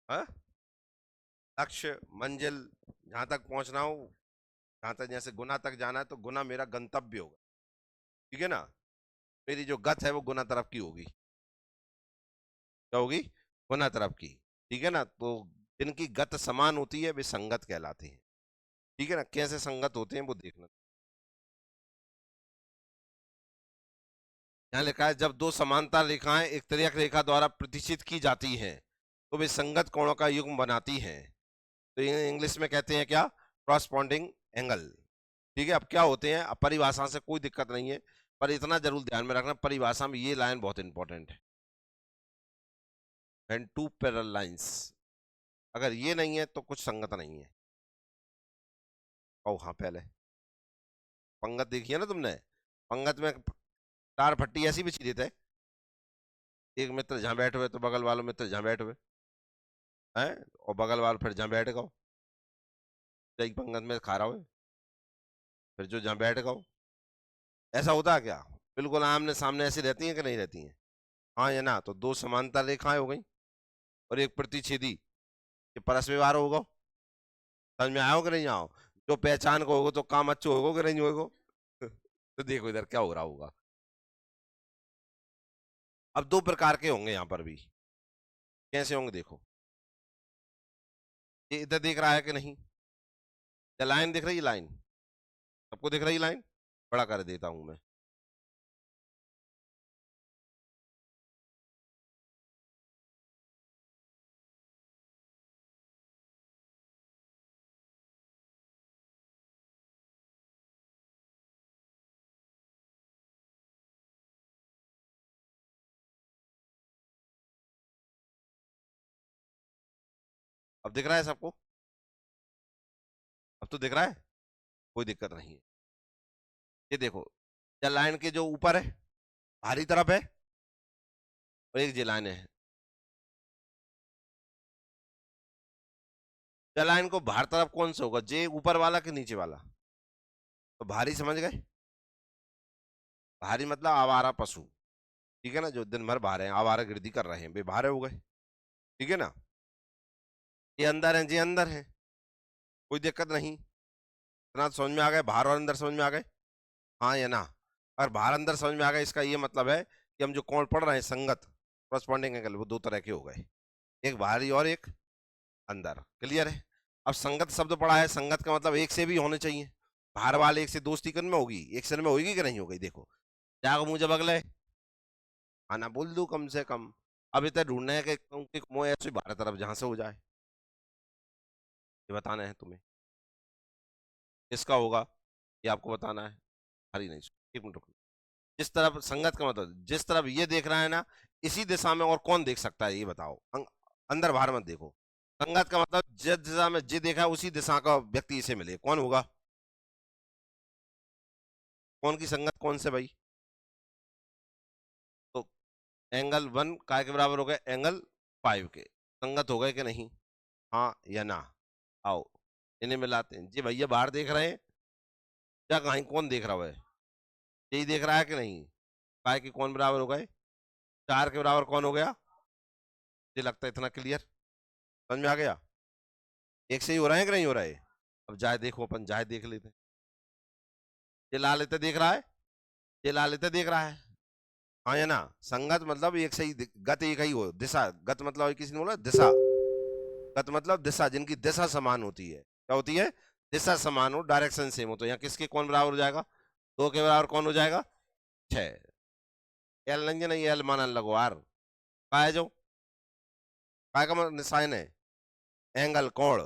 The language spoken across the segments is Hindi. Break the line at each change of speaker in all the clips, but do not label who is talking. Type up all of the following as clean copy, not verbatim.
हाँ, लक्ष्य मंजिल, जहां तक पहुंचना हो, जहां तक जैसे गुना तक जाना है तो गुना मेरा गंतव्य होगा। ठीक है ना। मेरी जो गत है वो गुना तरफ की होगी। क्या होगी? गुना तरफ की। ठीक है ना। तो जिनकी गत समान होती है वे संगत कहलाते हैं। ठीक है ना। कैसे संगत होते हैं वो देखना। यहाँ लिखा है जब दो समांतर रेखाएं एक तिर्यक रेखा द्वारा प्रतिच्छेद की जाती हैं तो वे संगत कोणों का युग्म बनाती हैं। तो इंग्लिश में कहते हैं क्या? Corresponding angle. ठीक है। अब क्या होते हैं, अब परिभाषा से कोई दिक्कत नहीं है, पर इतना जरूर ध्यान में रखना परिभाषा में ये लाइन बहुत इंपॉर्टेंट है। व्हेन टू पैरेलल लाइंस, अगर ये नहीं है तो कुछ संगत नहीं है। ओ हाँ, पहले पंगत देखी है ना तुमने? पंगत में तार फट्टी ऐसी बिछी देते हैं, एक मित्र जहां बैठे हुए तो बगल वाले मित्र जहां बैठे हुए हैं, और बगल वाले फिर जहां बैठ गए, एक पंगत में खा रहा हो, फिर जो जहां बैठ गए। ऐसा होता है क्या? बिल्कुल आमने सामने ऐसी रहती हैं कि नहीं रहती हैं? हाँ या ना? तो दो समांतर रेखाएं हो गई और एक प्रतिच्छेदी, ये परस व्यवहार होगा। समझ में आओ कि नहीं आओ? जो पहचान को होगा तो काम अच्छो होगा कि नहीं होगा? तो देखो इधर क्या हो रहा होगा। अब दो प्रकार के होंगे यहाँ पर भी। कैसे होंगे देखो। ये इधर दिख रहा है कि नहीं? या लाइन दिख रही है? लाइन सबको दिख रही है? लाइन बड़ा कर देता हूं मैं। अब दिख रहा है सबको? अब तो दिख रहा है, कोई दिक्कत नहीं है। ये देखो, या लाइन के जो ऊपर है बाहरी तरफ है, और एक जे लाइन है। या लाइन को बाहर तरफ कौन सा होगा, जे ऊपर वाला कि नीचे वाला? तो भारी समझ गए? भारी मतलब आवारा पशु। ठीक है ना, जो दिन भर बाहर है, आवारा गिरदी कर रहे हैं, वे बाहर हो गए। ठीक है ना। ये अंदर है, जे अंदर है, कोई दिक्कत नहीं। इतना तो समझ में आ गए, बाहर और अंदर समझ में आ गए? हाँ या ना? और बाहर अंदर समझ में आ गए, इसका ये मतलब है कि हम जो कोण पढ़ रहे हैं संगत करस्पॉन्डिंग एंगल, वो दो तरह के हो गए, एक बाहरी और एक अंदर। क्लियर है? अब संगत शब्द पढ़ा है, संगत का मतलब एक से भी होने चाहिए। बाहर वाले एक से दोस्ती किन में होगी, एक से में होगी कि नहीं होगी? देखो, जाग मुंह जब अगले आना बोल दू कम से कम। अब इतना ढूंढना है कि मोह ऐसी बाहर तरफ जहां से हो जाए, ये बताना है तुम्हें। किसका होगा ये आपको बताना है। हरी नहीं, एक मिनट रुको। जिस तरफ संगत का मतलब, जिस तरफ ये देख रहा है ना, इसी दिशा में और कौन देख सकता है ये बताओ। अंदर बाहर मत देखो। संगत का मतलब जिस दिशा में जे देखा है उसी दिशा का व्यक्ति इसे मिले, कौन होगा? कौन की संगत कौन से भाई? तो एंगल वन काय के बराबर हो गए एंगल फाइव के, संगत हो गए कि नहीं? हाँ या ना? आओ इन्हें मिलाते हैं। जी भैया बाहर देख रहे हैं, क्या कहीं कौन देख रहा है? यही देख रहा है कि नहीं? काय के कौन बराबर हो गए? चार के बराबर कौन हो गया? मुझे लगता है इतना क्लियर समझ में आ गया। एक से ही हो रहा है कि नहीं हो रहा है? अब जाए देखो, अपन जाए देख लेते हैं। ये लाल इतना देख रहा है, ये लाल इतना देख रहा है। हाँ या ना? संगत मतलब एक से ही गत एक ही हो, दिशा गत मतलब किसी ने बोला दिशा, गत मतलब दिशा, जिनकी दिशा समान होती है। क्या होती है? दिशा समान हो, डायरेक्शन सेम हो। तो यहाँ किसके कौन बराबर हो जाएगा? दो के बराबर कौन हो जाएगा? छह। एल नहीं, एल मानने लगो आर। का है जो, काय का मतलब साइन है, एंगल कोण।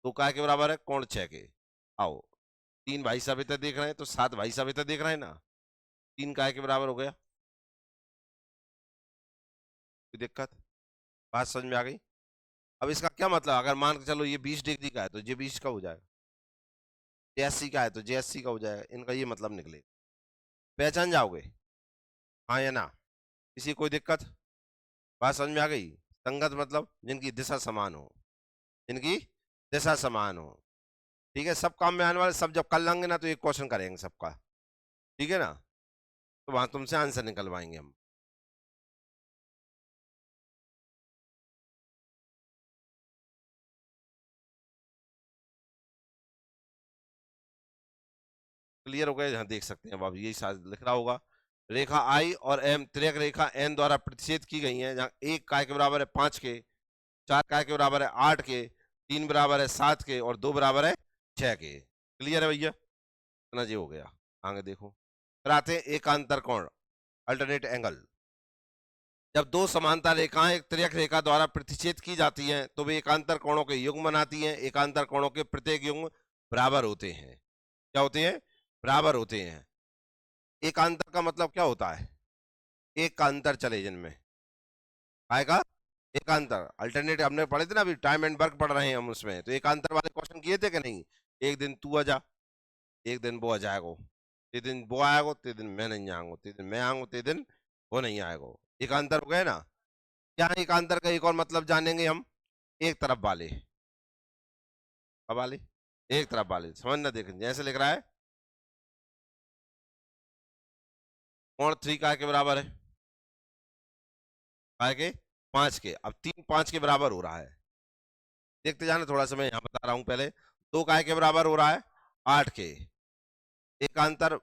तो काय के बराबर है कोण छह के। आओ, तीन भाई साहब इतना देख रहे हैं तो सात भाई साहब इतना देख रहे हैं ना, तीन काय के बराबर हो गया। कोई दिक्कत? बात समझ में आ गई? अब इसका क्या मतलब, अगर मान के चलो ये 20 डिग्री का है तो ये 20 का हो जाएगा, जेएससी का है तो जेएससी का हो जाएगा, इनका ये मतलब निकले। पहचान जाओगे? हाँ या ना? इसी कोई दिक्कत? बात समझ में आ गई? संगत मतलब जिनकी दिशा समान हो, जिनकी दिशा समान हो। ठीक है। सब काम में आने वाले, सब जब कल लेंगे ना तो एक क्वेश्चन करेंगे सबका। ठीक है ना। तो वहां तुमसे आंसर निकलवाएंगे हम। क्लियर हो गया? यहाँ देख सकते हैं, अब यही शायद लिख रहा होगा। रेखा आई और एम तिर्यक रेखा एन द्वारा प्रतिच्छेद की गई है, जहाँ एक काय के बराबर है 5 के, 4 काय के बराबर है 8 के, 3 बराबर है 7 के और 2 बराबर है 6 के। क्लियर है भैया? इतना जी हो गया। आगे देखो, फिर आते हैं एकांतर कोण, अल्टरनेट एंगल। जब दो समांतर रेखाएं एक तिर्यक रेखा द्वारा प्रतिच्छेद की जाती हैं तो वे एकांतर कोणों के युग्म बनाती हैं। एकांतर कोणों के प्रत्येक युग्म बराबर होते हैं। क्या होते हैं? बराबर होते हैं। एकांतर का मतलब क्या होता है? एक का अंतर चले जिनमें आएगा एकांतर। अल्टरनेट हमने पढ़े थे ना, अभी टाइम एंड वर्क पढ़ रहे हैं हम उसमें, तो एकांतर वाले क्वेश्चन किए थे कि नहीं? एक दिन तू आ जा, एक दिन वो आ जाएगा, ते दिन वो आएगा, ते दिन मैं नहीं आऊंगा, ते दिन मैं आऊंगा, ते दिन वो नहीं आएगा। एकांतर हो गए ना। क्या एकांतर का एक और मतलब जानेंगे हम, एक तरफ वाले। अब वाले एक तरफ वाले समझना, देखें जैसे लिख रहा है कोण 3 काय के बराबर है, काय के 5 के। अब 3 5 के बराबर हो रहा है, देखते जाना थोड़ा सा, मैं यहाँ बता रहा हूँ पहले। 2 काय के बराबर हो रहा है 8 के। एकांतर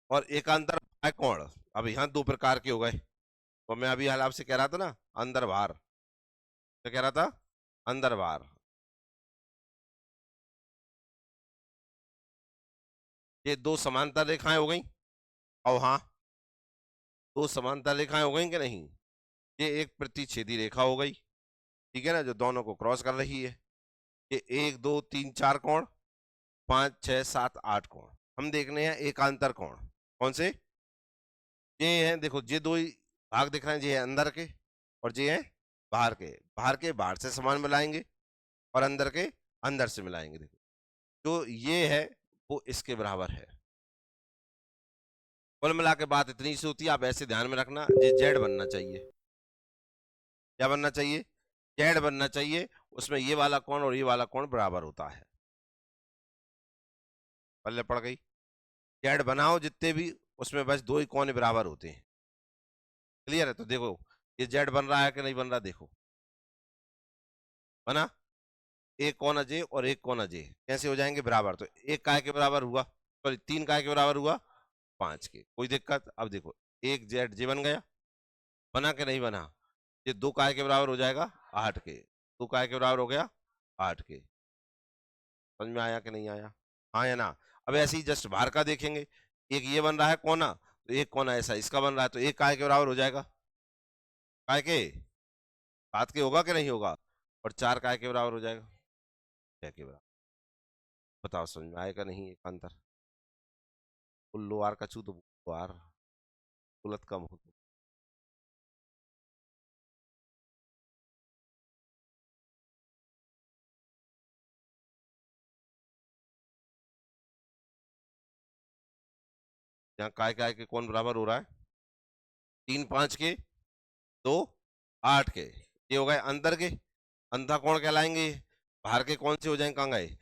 और एकांतर बाह्य कोण अब यहाँ दो प्रकार के हो गए। तो मैं अभी हाल आपसे कह रहा था ना, अंदर बाहर, क्या कह रहा था? अंदर बाहर। ये दो समांतर रेखाएं हो गई, और हाँ दो समांतर रेखाएं हो गई कि नहीं? ये एक प्रतिच्छेदी रेखा हो गई, ठीक है ना, जो दोनों को क्रॉस कर रही है। ये 1 2 3 4 कोण, 5 6 7 8 कोण। हम देखने हैं एकांतर कोण कौन से? ये हैं, देखो ये दो ही भाग दिख रहे हैं, ये है अंदर के और ये है बाहर के। बाहर के बाहर से समान मिलाएंगे और अंदर के अंदर से मिलाएंगे। देखो जो ये है वो इसके बराबर है। कुल मिला के बात इतनी सी होती है, आप ऐसे ध्यान में रखना, ये जेड बनना चाहिए। क्या बनना चाहिए? जेड बनना चाहिए। उसमें ये वाला कोण और ये वाला कोण बराबर होता है। पल्ले पड़ गई? जेड बनाओ जितने भी, उसमें बस दो ही कोण बराबर होते हैं। क्लियर है? तो देखो ये जेड बन रहा है कि नहीं बन रहा, देखो बना। एक कोना जे और एक कोना जे कैसे हो जाएंगे बराबर? तो एक काय के बराबर हुआ, सॉरी 3 काय के बराबर हुआ 5 के। कोई दिक्कत? अब देखो एक जेड जे बन गया, बना के नहीं बना? ये 2 काय के बराबर हो जाएगा 8 के, 2 काय के बराबर हो गया 8 के। समझ में आया कि नहीं आया? हाँ या ना? अब ऐसे ही जस्ट बाहर का देखेंगे, एक ये बन रहा है कोना, तो एक कोना ऐसा इसका बन रहा है, तो एक काय के बराबर हो जाएगा, काय के 7 के होगा कि नहीं होगा, और 4 काय के बराबर हो जाएगा 6 के बराबर। बताओ समझ में आएगा नहीं एक अंतर? उल्लू आर का चू तो आर उलत कम हो तो। यहाँ काय के कौन बराबर हो रहा है? 3 5 के, 2 8 के। ये हो गए अंदर के, अंधा कोण कहलाएंगे। बाहर के कौन से हो जाएंगे, कहाँ गए?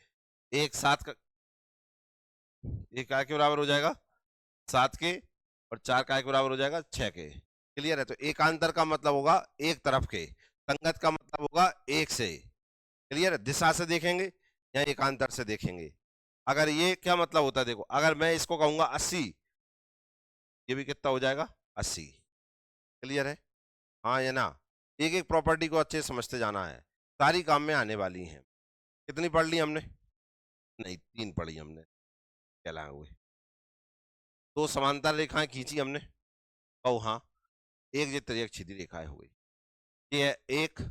एक 7 का, एक काय के बराबर हो जाएगा 7 के, और 4 काय के बराबर हो जाएगा 6 के। क्लियर है? तो एकांतर का मतलब होगा एक तरफ के, संगत का मतलब होगा एक से। क्लियर है? दिशा से देखेंगे या एकांतर से देखेंगे। अगर ये क्या मतलब होता है, देखो अगर मैं इसको कहूंगा 80, ये भी कितना हो जाएगा 80। क्लियर है? हाँ या ना? एक एक प्रॉपर्टी को अच्छे से समझते जाना है, सारी काम में आने वाली हैं। कितनी पढ़ ली हमने? नहीं 3 पढ़ी हमने, कहलाए हुए। दो समांतर रेखाएं खींची हमने, ओ हाँ एक ये तिर्यक छिद्री रेखाएं हो गई। ये है 1,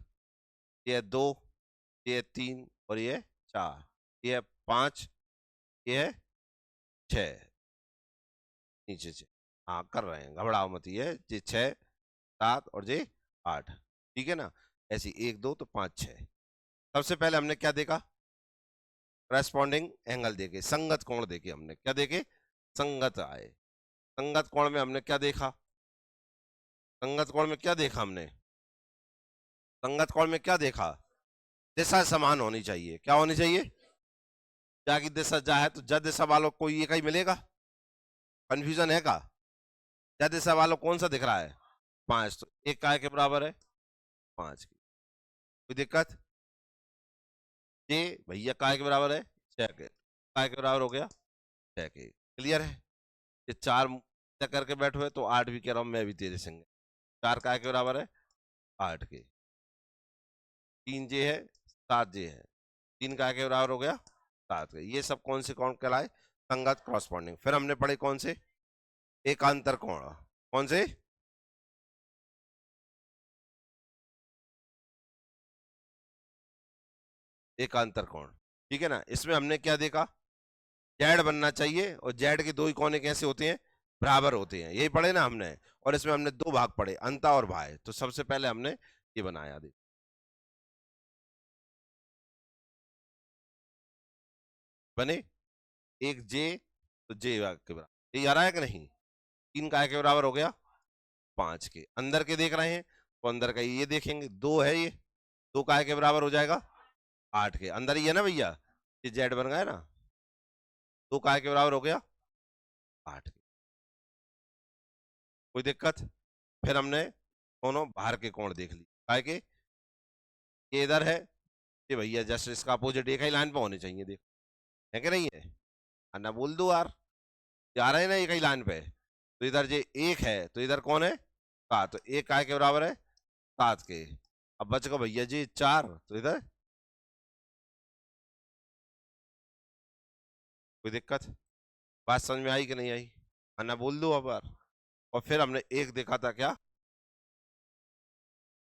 ये है 2, ये है 3 और ये है 4, ये है 5, ये है 6। नीचे से हाँ कर रहे हैं, घबराओ मत। ये 6 7 और ये 8, ठीक है ना? ऐसी 1 2 तो 5 6। सबसे पहले हमने क्या देखा? करस्पॉन्डिंग एंगल देखे, संगत कोण देखे। हमने क्या देखे? संगत आए। संगत कोण में हमने क्या देखा? संगत कोण में क्या देखा हमने? संगत कोण में क्या देखा? दिशा समान होनी चाहिए। क्या होनी चाहिए? जा की दिशा जा है तो जा दिशा वालों को ये कहीं मिलेगा? कंफ्यूजन है का? जा दिशा वालों कौन सा दिख रहा है? 5, तो एक काय के बराबर है 5 की। कोई दिक्कत? ये भैया काय के बराबर है 6 के, काय के बराबर हो गया 6 के। क्लियर है? ये 4 करके बैठो है तो 8 भी कह रहा हूँ मैं भी तेरे संग। 4 काय के बराबर है? 8 के। 3 जे है, 7 जे है। 3 काय के बराबर हो गया? 7 के। ये सब कौन से कौन कहलाए? संगत क्रॉसपॉन्डिंग। फिर हमने पढ़े कौन से? एकांतर कोण। कौन से? एकांतर कोण। ठीक है ना? इसमें हमने क्या देखा? जेड बनना चाहिए और जेड के दो ही कोने कैसे होते हैं? बराबर होते हैं। यही पढ़े ना हमने। और इसमें हमने दो भाग पढ़े, अंता और भाय। तो सबसे पहले हमने ये बनाया, देख बने एक जे, तो जे के बराबर, ये आ रहा है कि नहीं? 3 काय के बराबर हो गया? 5 के। अंदर के देख रहे हैं तो अंदर का ये देखेंगे, 2 है ये, 2 काय के बराबर हो जाएगा? 8 के। अंदर ही है ना भैया, ये जेड बन गया ना, 2 काय के बराबर हो गया? 8 के। कोई दिक्कत? फिर हमने दोनों बाहर के कोण देख ली, काय के? ये इधर है, ये भैया जस्ट इसका अपोजिट एक ही लाइन पे होने चाहिए, देख है कि नहीं है? अन्ना बोल दो यार, जा रहे हैं ना एक ही लाइन पे। तो इधर ये एक है तो इधर कौन है? 7। तो एक काय के बराबर है? 7 के। अब बच गया भैया जी 4, तो इधर कोई दिक्कत? बात समझ में आई कि नहीं आई? अन्ना बोल दो अब यार। और फिर हमने एक देखा था क्या?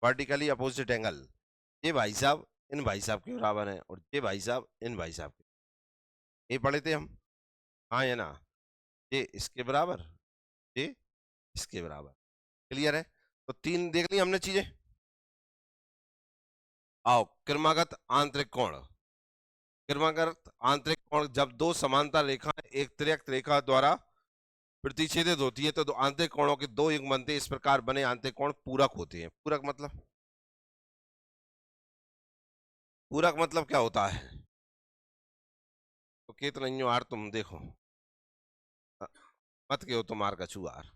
Vertically opposite angle. ये भाई साहब इन भाई साहब के बराबर है और ये भाई साहब इन भाई साहब के, ये पढ़े थे हम। हाँ ये ना, ये इसके बराबर, ये इसके बराबर। क्लियर है? तो 3 देख ली हमने चीजें। आओ क्रमागत आंतरिक कोण। क्रमागत आंतरिक कोण, जब दो समांतर रेखाएं एक तिर्यक रेखा द्वारा प्रतिच्छेदित होती है तो दो आंतरिक कोणों के दो युग्म बनते हैं। इस प्रकार बने आंतरिक कोण पूरक होते हैं। पूरक मतलब? पूरक मतलब क्या होता है? तो केत नहीं हो यार, तुम देखो मत के हो तुम्हार कछु यार।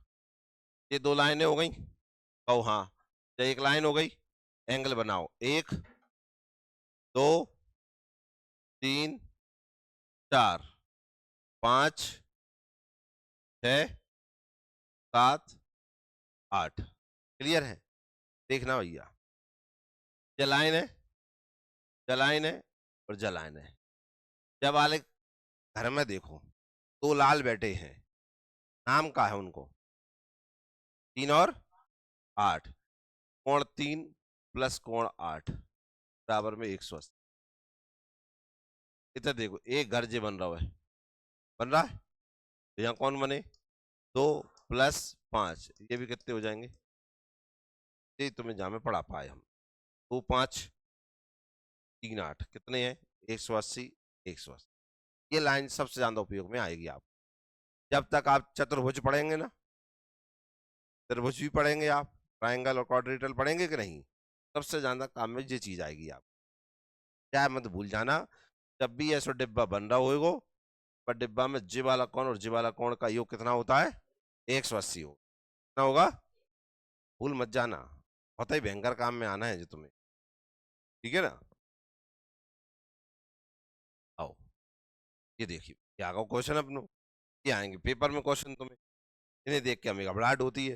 ये 2 लाइनें हो गई, कहो हाँ। तो एक लाइन हो गई, एंगल बनाओ, 1 2 3 4 5 6 7 8। क्लियर है? देखना भैया, जलाइन है, जलाइन है और जलाइन है। जब वाले घर में देखो 2 लाल बैठे हैं, नाम का है उनको? 3 और 8। कोण 3 प्लस कोण 8 बराबर में 180। इधर देखो एक घर जे बन रहा है, बन रहा है। तो यहाँ कौन बने? 2 प्लस 5, ये भी कितने हो जाएंगे? ये तुम्हें जहाँ में पढ़ा पाए हम। 2 5 3 8 कितने हैं? 180 180। ये लाइन सबसे ज्यादा उपयोग में आएगी आप जब तक आप चतुर्भुज पढ़ेंगे ना। त्रिभुज भी पढ़ेंगे आप, ट्रायंगल और क्वाड्रिलेटरल पढ़ेंगे कि नहीं? सबसे ज्यादा काम में ये चीज आएगी आप। क्या मत भूल जाना, जब भी ऐसा डिब्बा बन रहा होगा, पर डिब्बा में जी वाला कोण और जी वाला कोण का योग कितना होता है? 180 हो, कितना होगा? भूल मत जाना, बहुत ही भयंकर काम में आना है जो तुम्हें। ठीक है ना? आओ ये देखिए, ये आगा क्वेश्चन अपनो, ये आएंगे पेपर में क्वेश्चन तुम्हें, इन्हें देख के हमें घबराहट होती है।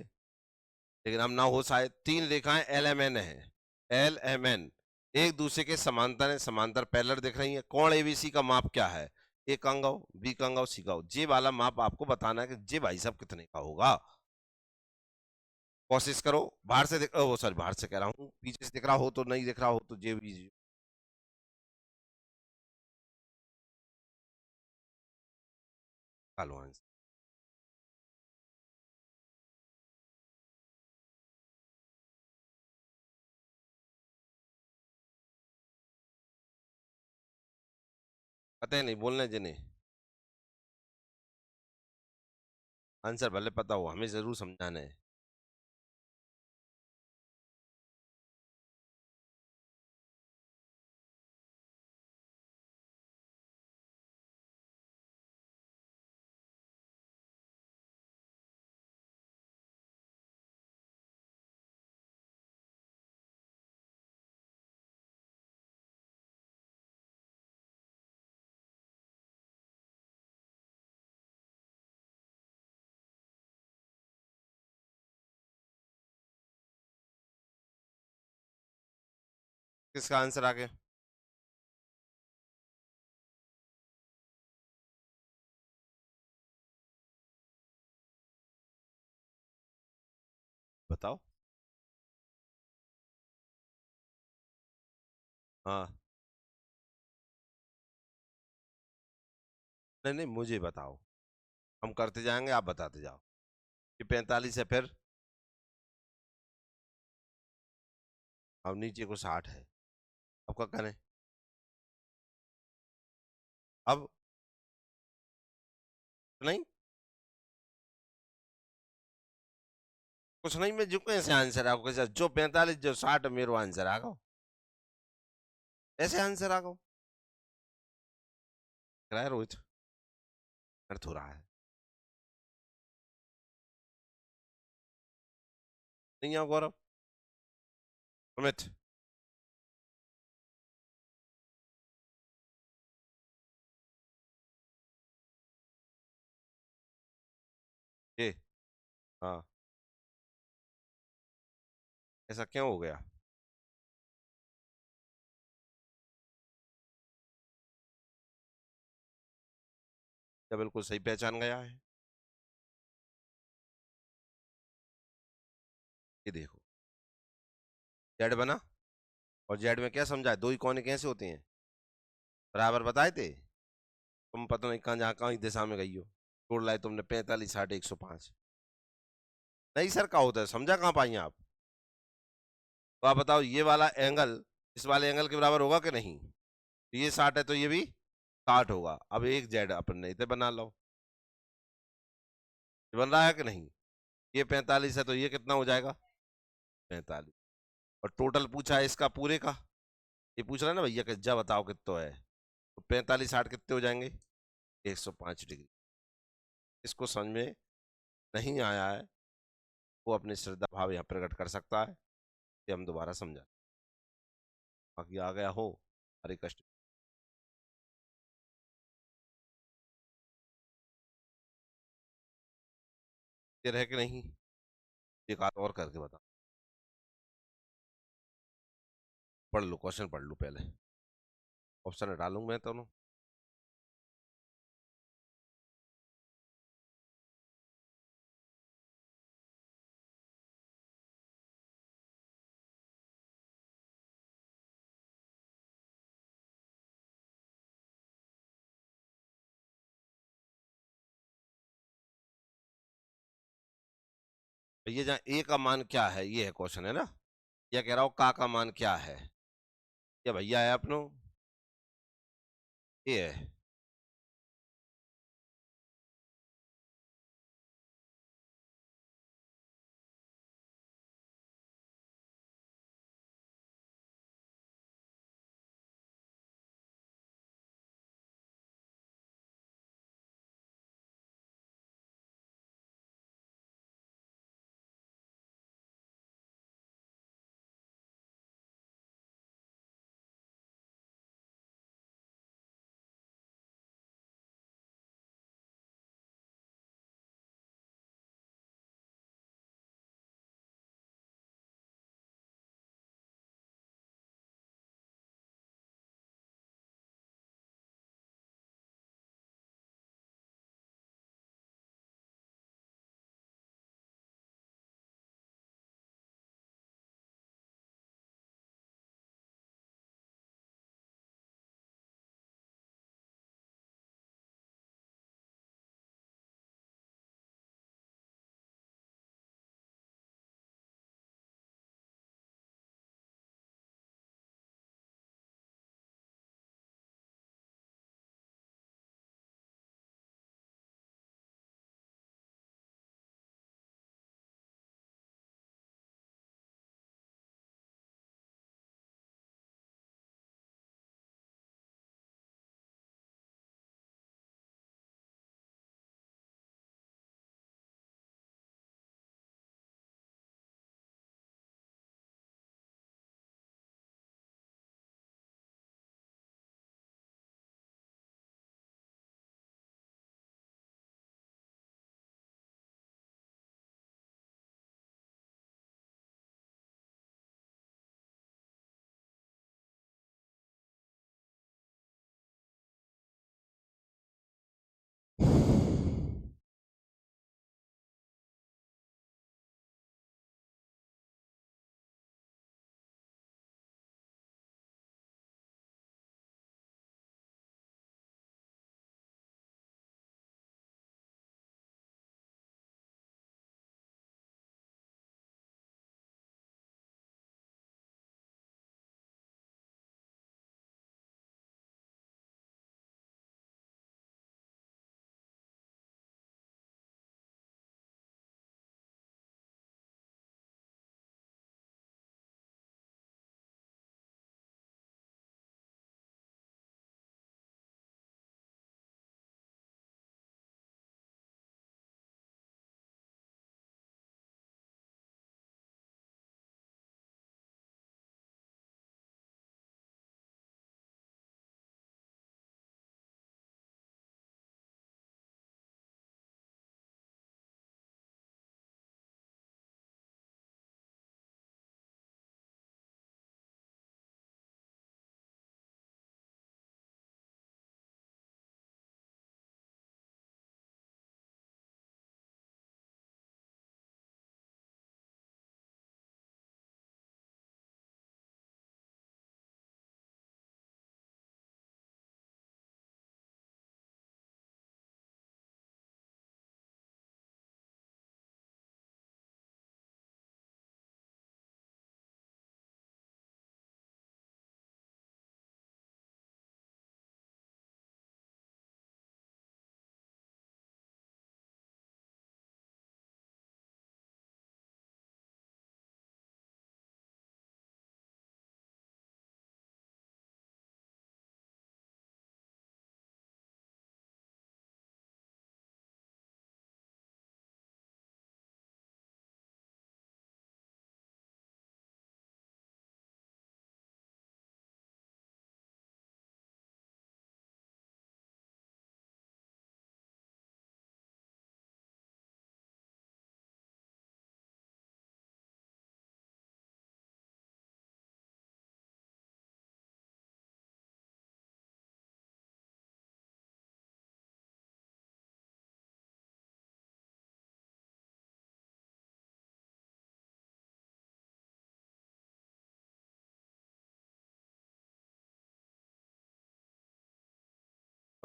लेकिन हम ना हो शायद 3 रेखाएं एल एम एन है, एल एम एन एक दूसरे के समांतर है, समांतर पैरेलल दिख रही है। कोण एबीसी का माप क्या है? ए का अंगाओ, बी का अंगाओ, सी का अंगाओ। जे वाला माप आपको बताना है कि जे भाई साहब कितने का होगा। कोशिश करो बाहर से देख, ओ सॉरी बाहर से कह रहा हूँ, पीछे से दिख रहा हो तो, नहीं दिख रहा हो तो जे भी लो आंसर। पता है नहीं बोलने जिन्हें आंसर भले पता हो, हमें जरूर समझाना है। किसका आंसर आ गया? बताओ। हाँ। नहीं नहीं, मुझे बताओ। हम करते जाएंगे, आप बताते जाओ। ये 45 है, फिर अब नीचे को 60 है। अब क्या करें? अब नहीं, कुछ नहीं, मैं जो कैसे आंसर आपको कैसे जो 45 जो 60 मेरो आंसर आ गो। ऐसे आंसर आ गो। कह रहा है रोहित, अर्थ हो रहा है। नहीं आओ गौरव। अमित। ये। हाँ। ऐसा क्यों हो गया? क्या बिल्कुल सही पहचान गया है? ये देखो, जेड बना। और जेड में क्या समझा है? दो ही कोने कैसे होते हैं? बराबर बताए थे। तुम पता नहीं कहाँ, जहाँ कहाँ ही दिशा में गई हो। जोड़ लाए तुमने 45 60 105। नहीं सर, का होता है, समझा कहाँ पाई आप? तो आप बताओ, ये वाला एंगल इस वाले एंगल के बराबर होगा कि नहीं? ये 60 है तो ये भी 60 होगा। अब एक जेड अपन ने इधर बना लो। ये बन रहा है कि नहीं? ये 45 है तो ये कितना हो जाएगा? 45। और टोटल पूछा है इसका पूरे का। ये पूछ रहा है ना भैया कि जा बताओ कितना है। तो 45 60 कितने हो जाएंगे? 105 डिग्री। इसको समझ में नहीं आया है, वो अपनी श्रद्धा भाव यहाँ प्रकट कर सकता है, कि हम दोबारा समझा। बाकी आ गया हो, हरे कष्ट। ये रहे कि नहीं? एक आध और करके बता। पढ़ लो, क्वेश्चन पढ़ लो पहले। ऑप्शन डालूंगा मैं दोनों। ये जहाँ ए का मान क्या है, ये है क्वेश्चन, है ना? या कह रहा हूँ का मान क्या है? ये भैया है अपनो, ये है।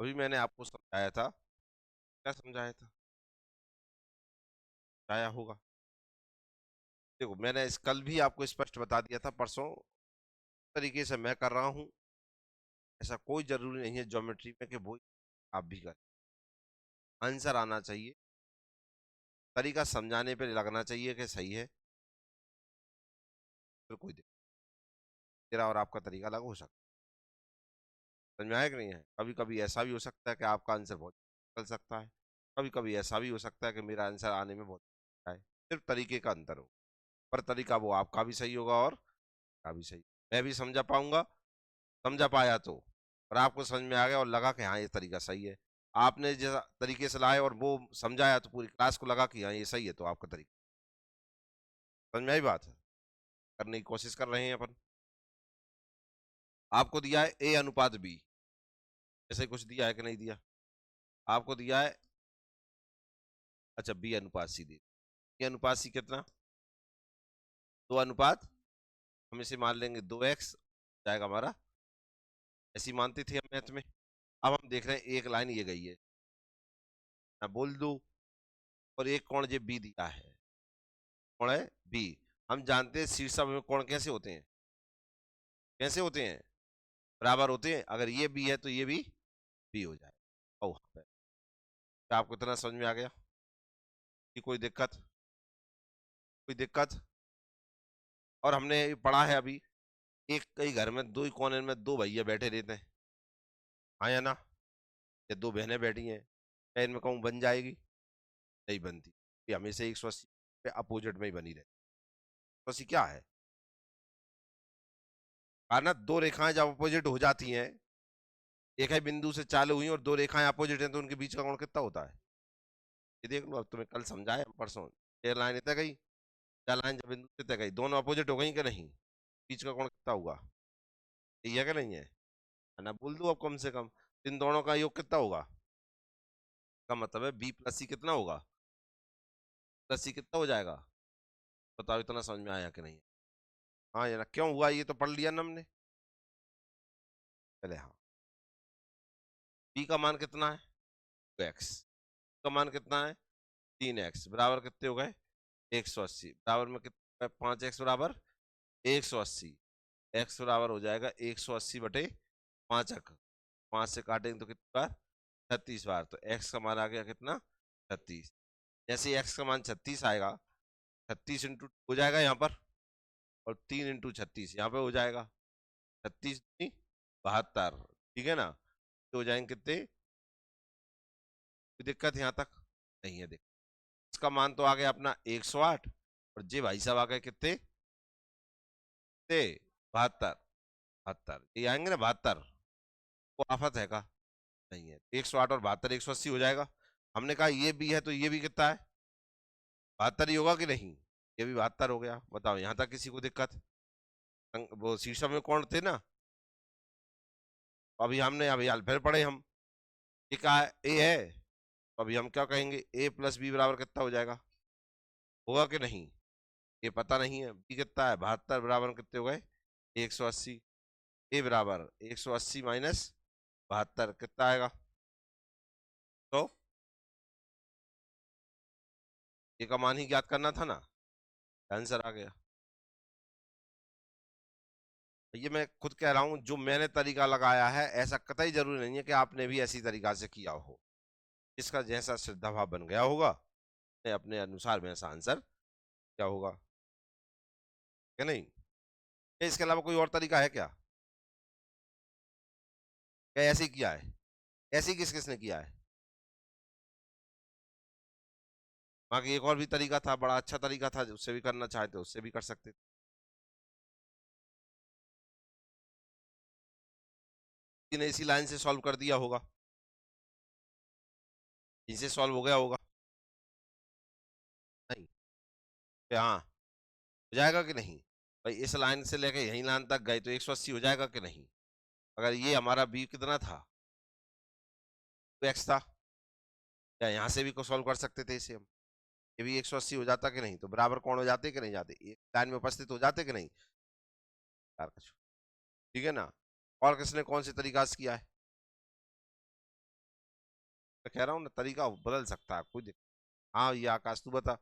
अभी मैंने आपको समझाया था, क्या समझाया था, समझाया होगा। देखो मैंने इस कल भी आपको स्पष्ट बता दिया था, परसों तरीके से मैं कर रहा हूँ, ऐसा कोई जरूरी नहीं है ज्योमेट्री में कि वो आप भी करें। आंसर आना चाहिए, तरीका समझाने पे लगना चाहिए कि सही है, फिर कोई दिक्कत, तेरा और आपका तरीका अलग हो सकता है। समझ में आया कि नहीं है? कभी कभी ऐसा भी हो सकता है कि आपका आंसर बहुत निकल सकता है, कभी कभी ऐसा भी हो सकता है कि मेरा आंसर आने में बहुत है, सिर्फ तरीके का अंतर हो, पर तरीका वो आपका भी सही होगा और का भी सही, मैं भी समझा पाऊंगा, समझा पाया तो, और आपको समझ में आ गया और लगा कि हाँ ये तरीका सही है, आपने जैसा तरीके से लाए और वो समझाया तो पूरी क्लास को लगा कि हाँ ये सही है, तो आपका तरीका, समझ में आई बात है? करने की कोशिश कर रहे हैं अपन। आपको दिया है ए अनुपात बी, ऐसे कुछ दिया है कि नहीं दिया? आपको दिया है, अच्छा बी अनुपात सी दी, बी अनुपात सी कितना, 2 अनुपात, हम इसे मान लेंगे 2x जाएगा हमारा, ऐसी मानते थे हम मैथ में। अब हम देख रहे हैं एक लाइन ये गई है, मैं बोल दूं, और एक कोण ये बी दिया है, कोण है बी, हम जानते हैं शीर्षक में कोण कैसे होते हैं, कैसे होते हैं, बराबर होते हैं, अगर ये बी है तो ये भी बी हो जाए। ओ क्या आपको इतना समझ में आ गया कि कोई दिक्कत, कोई दिक्कत? और हमने पढ़ा है अभी, एक कई घर में दो ही कोने में दो भैया बैठे रहते हैं, हाँ या ना, या दो बहनें बैठी हैं, क्या इनमें कहूँ बन जाएगी? नहीं बनती, ये हमेशा 180 पे अपोजिट में ही बनी रहती। 180 क्या है, ना दो रेखाएं जब अपोजिट हो जाती हैं, एक है बिंदु से चालू हुई और दो रेखाएं अपोजिट हैं, तो उनके बीच का कोण कितना होता है? ये देख लो, अब तुम्हें कल समझाया परसों, ये लाइन इतने गई, क्या लाइन जब बिंदु से तय गई, दोनों अपोजिट हो गई कि नहीं, बीच का कोण कितना हुआ? यही है कि नहीं है? ना बोल दो अब कम से कम, इन दोनों का योग कितना होगा, का मतलब है बी प्लस सी कितना होगा, प्लस सी कितना हो जाएगा? बताओ इतना समझ में आया कि नहीं? हाँ या ना, क्यों हुआ ये तो पढ़ लिया ना हमने पहले। हाँ, बी का मान कितना है, 2x का मान कितना है, 3x, बराबर कितने हो गए, 180, बराबर में कितना, 5x बराबर 180, x बराबर हो जाएगा 180 बटे 5 5 से काटेंगे तो कितनी बार, 36 बार, तो x का मान आ गया कितना, 36। जैसे ही x का मान 36 आएगा, 36 इंटू हो जाएगा यहाँ पर, और 3 इंटू 36 यहाँ पे हो जाएगा, 36 72, ठीक है ना, तो हो जाएंगे कितने, कोई दिक्कत यहाँ तक नहीं है? देख, इसका मान तो आ गया अपना 108, और जे भाई साहब आ गए कितने, कितने, 72, 72 ये आएंगे ना 72, वो आफत है का, नहीं है, 108 और 72 180 हो जाएगा। हमने कहा ये भी है तो ये भी कितना है, 72 ही होगा कि नहीं, ये भी 72 हो गया, बताओ यहाँ तक किसी को दिक्कत? वो शीर्षक में कौन थे ना, अभी हमने अभी हाल फिर पढ़े हम, ये कहा ए है, तो अभी हम क्या कहेंगे, ए प्लस बी बराबर कितना हो जाएगा, होगा कि नहीं, ये पता नहीं है, बी कितना है 72, बराबर कितने हो गए 180, ए बराबर 180 माइनस 72 कितना आएगा, तो ए का मान ही ज्ञात करना था ना, आंसर आ गया। ये मैं खुद कह रहा हूं, जो मैंने तरीका लगाया है ऐसा कतई जरूरी नहीं है कि आपने भी ऐसी तरीका से किया हो, जिसका जैसा श्रद्धा भाव बन गया होगा, अपने अनुसार वैसा आंसर क्या होगा, क्या नहीं? क्या इसके अलावा कोई और तरीका है क्या, क्या ऐसे ही किया है, ऐसे ही किस किसने किया है? बाकी एक और भी तरीका था, बड़ा अच्छा तरीका था, उससे भी करना चाहते उससे भी कर सकते थे, लेकिन इसी लाइन से सॉल्व कर दिया होगा, इनसे सॉल्व हो गया होगा, नहीं? हाँ, हो जाएगा कि नहीं? भाई इस लाइन से लेके यही लाइन तक गए तो 180 हो जाएगा कि नहीं? अगर ये हमारा बी कितना था, 2x था, या यहाँ से भी को सॉल्व कर सकते थे इसे हम, ये भी 180 हो जाता कि नहीं, तो बराबर कौन हो जाते कि नहीं जाते, एक लाइन में उपस्थित हो जाते कि नहीं? यार कुछ, ठीक है ना? और किसने कौन से तरीका से किया है? मैं कह रहा हूँ ना, तरीका बदल सकता है, कोई हाँ ये आकाश तू बता।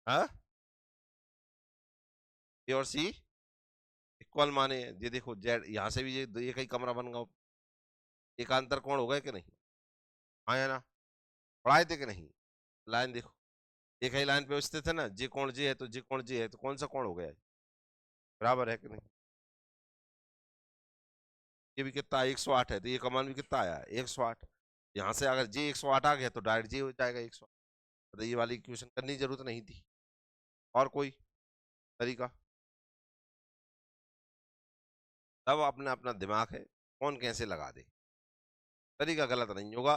हाँ, ए और सी इक्वल माने, ये देखो जेड यहाँ से भी ये कहीं कमरा बन गया, एकांतर कोण हो गए कि नहीं? हाँ या ना? पढ़ाए थे कि नहीं? लाइन देखो, एक ही लाइन पे स्थित है ना, जे कोण जे है तो जे कोण जे है, तो कौन सा कोण हो गया है? बराबर है कि नहीं? ये भी कितना 108 है, तो ये का मान भी कितना आया 108। यहाँ से अगर जे 108 आ गया तो डायरेक्ट जे हो जाएगा 108। तो ये वाली इक्वेशन करने की जरूरत नहीं थी। और कोई तरीका? तब अपना अपना दिमाग है, कौन कैसे लगा दे। तरीका गलत नहीं होगा,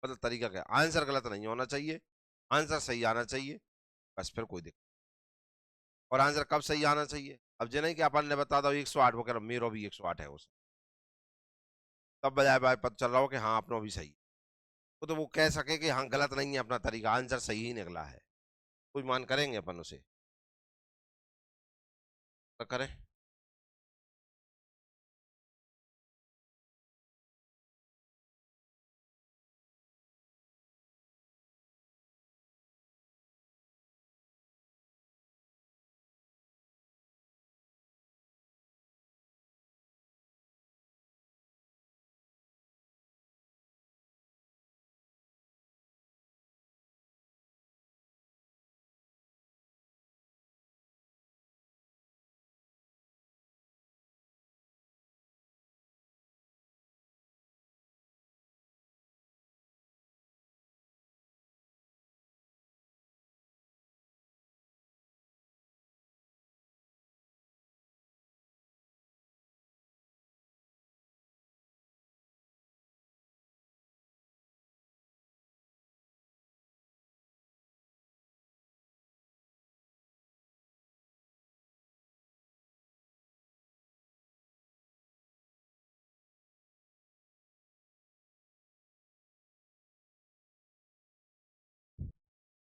मतलब तरीका क्या, आंसर गलत नहीं होना चाहिए, आंसर सही आना चाहिए, बस फिर कोई दिक्कत। और आंसर कब सही आना चाहिए? अब जे नहीं कि अपन ने बता दो 108, वो कह रहा मेरो भी 108 है उस, तब बजाय बाय पता चल रहा हो कि हाँ अपना भी सही है। तो वो कह सके कि हाँ गलत नहीं है अपना तरीका, आंसर सही ही निकला है, कोई मान करेंगे अपन उसे? तो करें।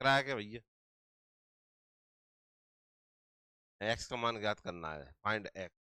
कराया क्या भैया? एक्स का मान ज्ञात करना है, फाइंड एक्स।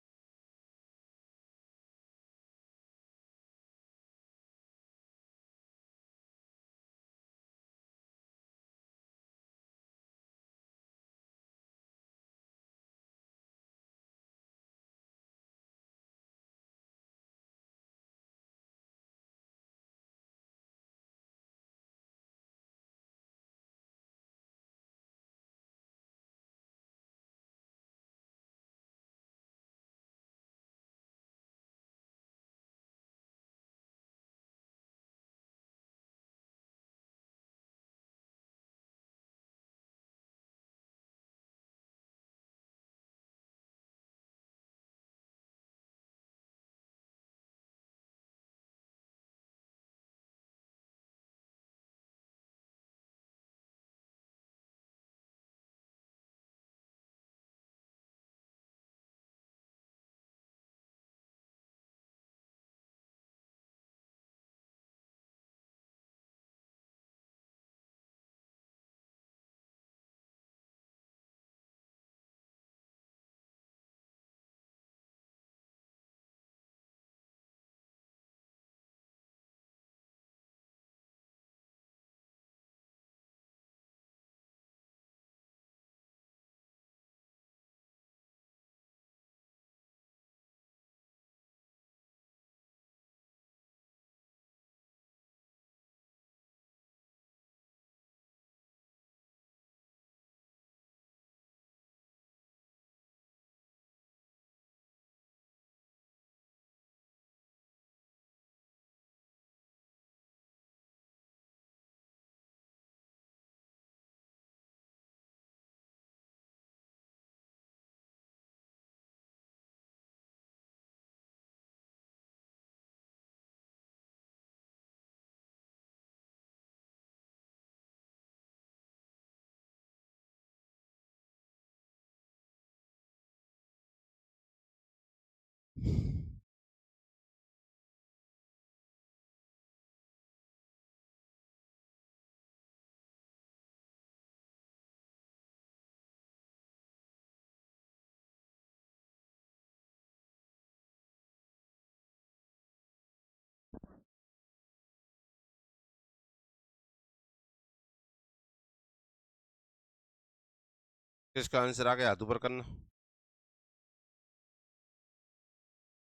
इसका आंसर आ गया, हाथ ऊपर करना।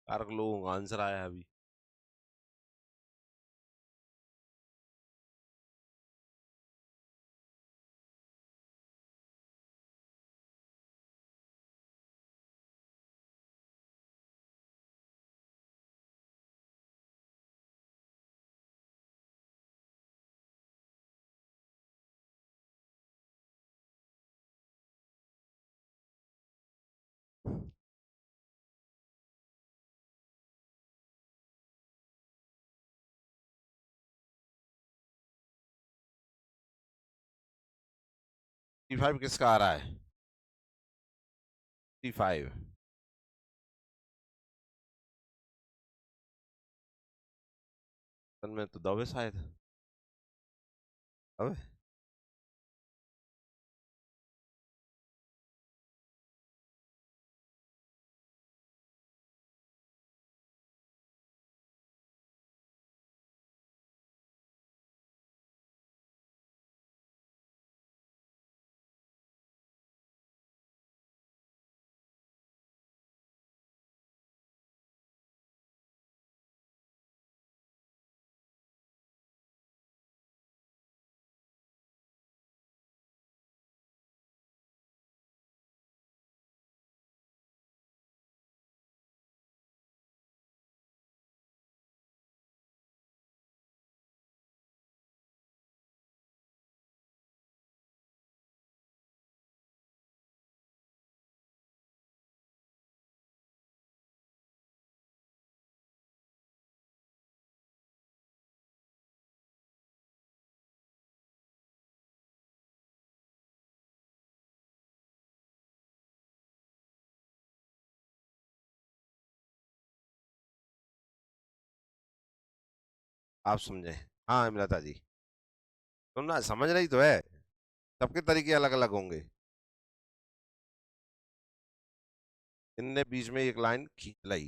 कारक लोगों का आंसर आया है अभी। T5 किसका आ रहा है? T5 में तो दबे शायद। अबे आप समझे? हाँ इमरता जी, तुम ना समझ रही तो है। सबके तरीके अलग अलग होंगे। इनने बीच में एक लाइन खींच लाई,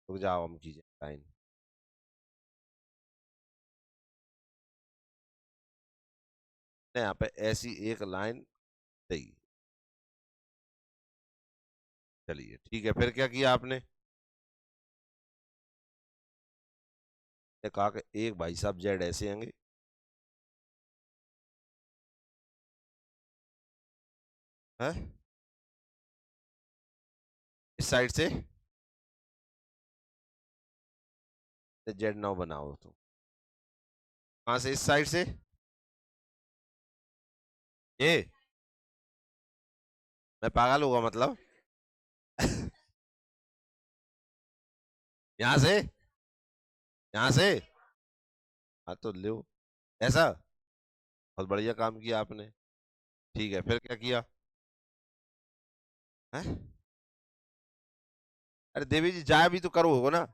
रुक जाओ हम खींचे लाइन। यहाँ पे ऐसी एक लाइन दी। चलिए ठीक है, फिर क्या किया आपने? ने कहा कि एक भाई साहब जेड ऐसे आएंगे। हैं? इस साइड से जेड नाउ बनाओ तो। कहाँ से? इस साइड से? ये मैं पागल होगा मतलब? यहाँ से? यहाँ से? हाँ तो लो, ऐसा। बहुत बढ़िया काम किया आपने। ठीक है, फिर क्या किया? हैं? अरे देवी जी जाए भी तो करो होगा ना।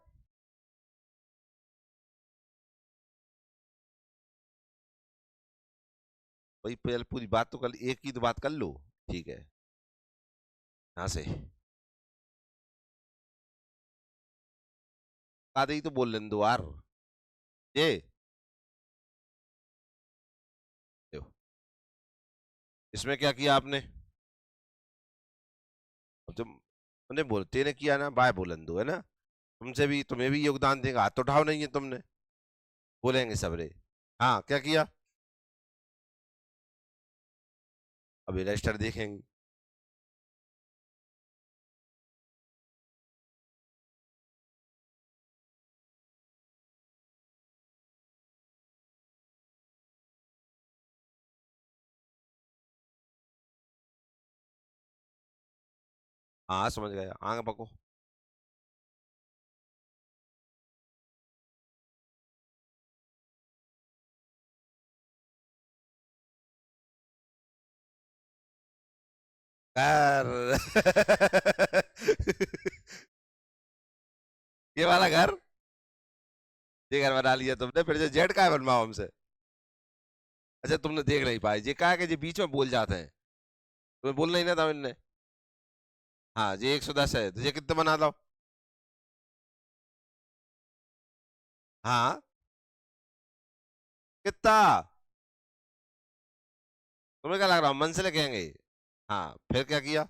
भाई पहले पूरी बात तो कर, एक ही तो बात कर लो। ठीक है, यहाँ से आधे ही तो बोल लेने दो यार। ये देखो, इसमें क्या किया आपने? अब तुम उन्हें बोलते ने किया ना, बाय बोलन दो है ना। तुमसे भी, तुम्हें भी योगदान देगा, हाथ तो उठाओ नहीं है तुमने। बोलेंगे सबरे। हाँ क्या किया? अभी रजिस्टर देखेंगे। हाँ समझ गए, आगे पको। घर ये वाला घर, ये घर बना लिया तुमने, फिर जो जेड का है बनवाओ हमसे। अच्छा तुमने देख नहीं पाए, ये कहा है कि ये बीच में बोल जाते हैं। तुम्हें बोलना ही ना था इनने। हाँ ये 110 है, तो ये कितने बना दो? हाँ कितना? तुम्हें क्या लग रहा है मन से लेके आएंगे? हाँ फिर क्या किया?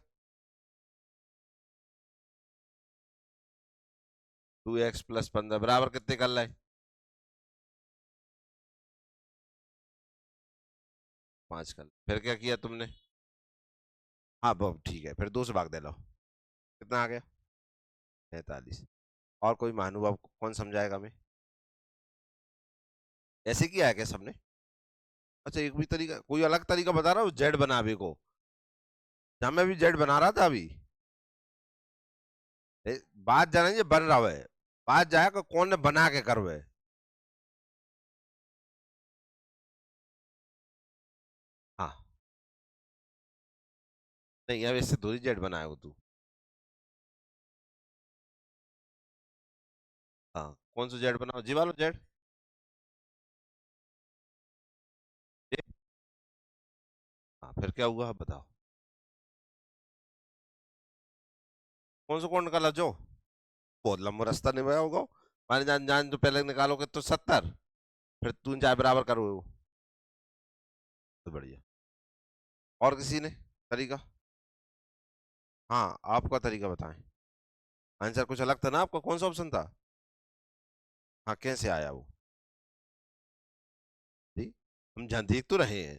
2x प्लस 15 बराबर कितने कर लाए? 5 कर लाए। फिर क्या किया तुमने? हाँ बहुत ठीक है, फिर 2 से भाग दे लो। कितना आ गया? 43। और कोई महानुभाव कौन समझाएगा हमें? ऐसे किया है क्या सबने? अच्छा एक भी तरीका, कोई अलग तरीका बता रहा हूँ जेड बनावे को। जहाँ मैं भी जेड बना रहा था अभी। बात जाना ये बन रहा है। बात जाएगा कौन ने बना के करवे। हाँ। नहीं अब इससे थोड़ी जेड बनाया हो तू। हाँ कौन सा जेड बनाओ, जी वालो जेड। ये। हाँ फिर क्या हुआ अब बताओ। कौन सा कौन निकाला जो? बहुत लंबा रास्ता निभाया होगा। माने जान जान तो पहले निकालोगे तो 70। फिर तू चाहे बराबर करो वो। तो बढ़िया। और किसी ने तरीका? हाँ आपका तरीका बताएं। आंसर कुछ अलग था ना आपका, कौन सा ऑप्शन था? हाँ कैसे आया वो? जी। हम जहाँ देख तो रहे हैं।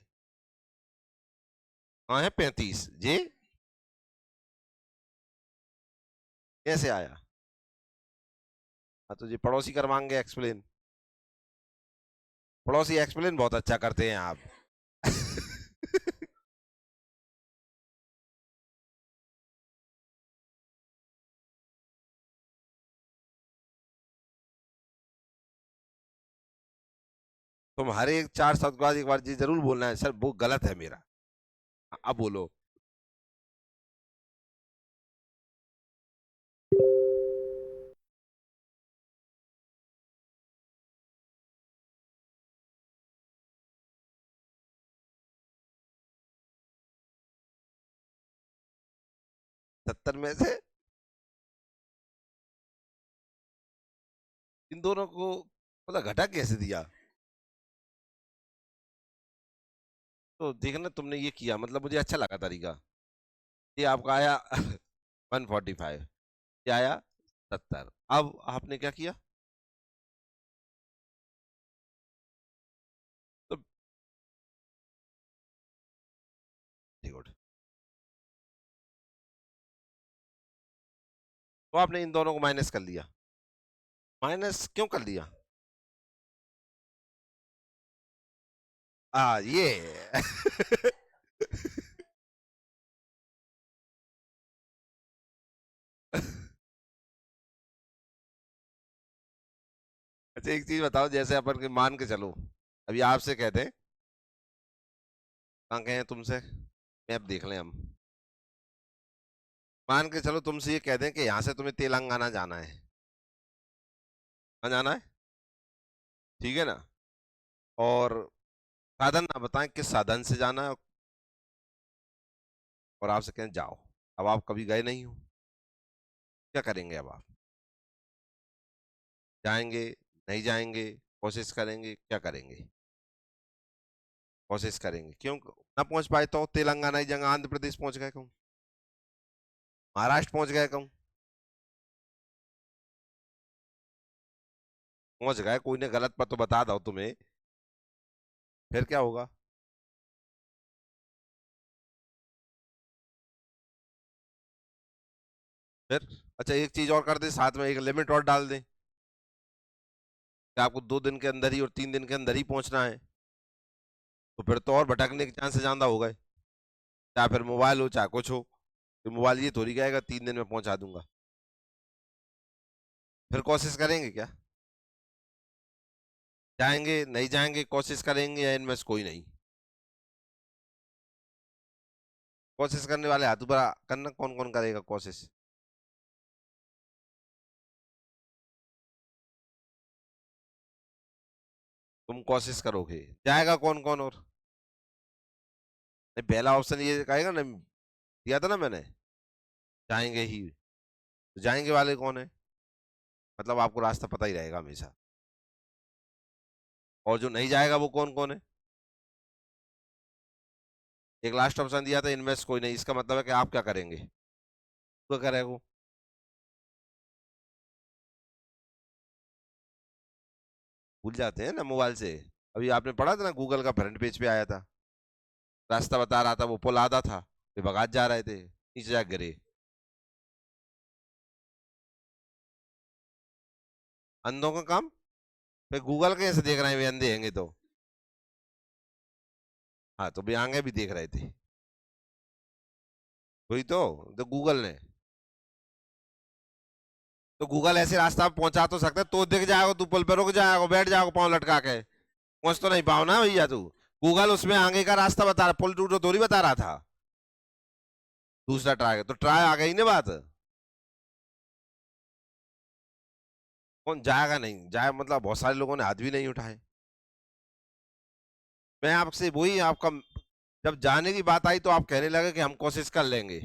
हाँ है 35 जी। कैसे आया? हाँ तो जी पड़ोसी करवाएंगे एक्सप्लेन। पड़ोसी एक्सप्लेन बहुत अच्छा करते हैं आप। तुम हर एक 4 शब्द के बाद एक बार जी जरूर बोलना है, सर वो गलत है मेरा। अब बोलो। सत्तर में से इन दोनों को मतलब घटा कैसे दिया? तो देखना तुमने ये किया मतलब मुझे अच्छा लगा तरीका। ये आपका आया 145। ये आया 70। अब आपने क्या किया? तो गुड। तो आपने इन दोनों को माइनस कर लिया। माइनस क्यों कर लिया? ये अच्छा एक चीज बताओ, जैसे अपन के मान के चलो अभी आपसे कहते हैं, कहाँ कहे हैं तुमसे मैप देख लें हम। मान के चलो तुमसे ये कह दें कि यहाँ से तुम्हें तेलंगाना जाना है। कहाँ जाना है? ठीक है ना? और साधन ना बताएं किस साधन से जाना है। और आपसे कहें जाओ। अब आप कभी गए नहीं हो। क्या करेंगे अब आप? जाएंगे? नहीं जाएंगे? कोशिश करेंगे? क्या करेंगे? कोशिश करेंगे, क्यों ना पहुंच पाए तो तेलंगाना ही जगह आंध्र प्रदेश पहुंच गए कहूँ, महाराष्ट्र पहुंच गए कहूँ। पहुंच गए, कोई ने गलत पता तो बता दो तुम्हें। फिर क्या होगा? फिर अच्छा एक चीज और कर दे, साथ में एक लिमिट और डाल दें कि आपको 2 दिन के अंदर ही और 3 दिन के अंदर ही पहुंचना है। तो फिर तो और भटकने के चांसेस ज्यादा हो गए। चाहे फिर मोबाइल हो चाहे कुछ हो, तो मोबाइल ये थोड़ी कहेगा 3 दिन में पहुंचा दूंगा। फिर कोशिश करेंगे क्या? जाएंगे नहीं जाएंगे, कोशिश करेंगे या इनमें से कोई नहीं? कोशिश करने वाले हाथ ऊपर करना, कौन कौन करेगा कोशिश? तुम कोशिश करोगे, जाएगा कौन कौन और? नहीं पहला ऑप्शन ये कहेगा ना, दिया था ना मैंने, जाएंगे ही। तो जाएंगे वाले कौन है? मतलब आपको रास्ता पता ही रहेगा हमेशा। और जो नहीं जाएगा वो कौन कौन है? एक लास्ट ऑप्शन दिया था इन्वेस्ट कोई नहीं, इसका मतलब है कि आप क्या करेंगे, तो करेगा भूल जाते हैं ना मोबाइल से। अभी आपने पढ़ा था ना, गूगल का फ्रंट पेज पे आया था, रास्ता बता रहा था, वो पुल आधा था, वे भगात जा रहे थे, नीचे जा गिरे। अंधों का काम, फिर गूगल कैसे देख रहे हैं, वे अंधे हैंगे तो। हाँ तो वे आगे भी देख रहे थे, वही तो गूगल ने, तो गूगल ऐसे रास्ता पहुंचा तो सकता है, तो दिख जाएगा, तू पुल पे रुक जाएगा, बैठ जाएगा पाँव लटका के, पहुंच तो नहीं पाओ ना भैया तू। गूगल उसमें आगे का रास्ता बता रहा, पुल टूटो थोड़ी बता रहा था। दूसरा ट्राई, तो ट्राई आ गई ना बात। कौन जाएगा, नहीं जाए मतलब बहुत सारे लोगों ने हाथ भी नहीं उठाए। मैं आपसे वही आपका, जब जाने की बात आई तो आप कहने लगे कि हम कोशिश कर लेंगे,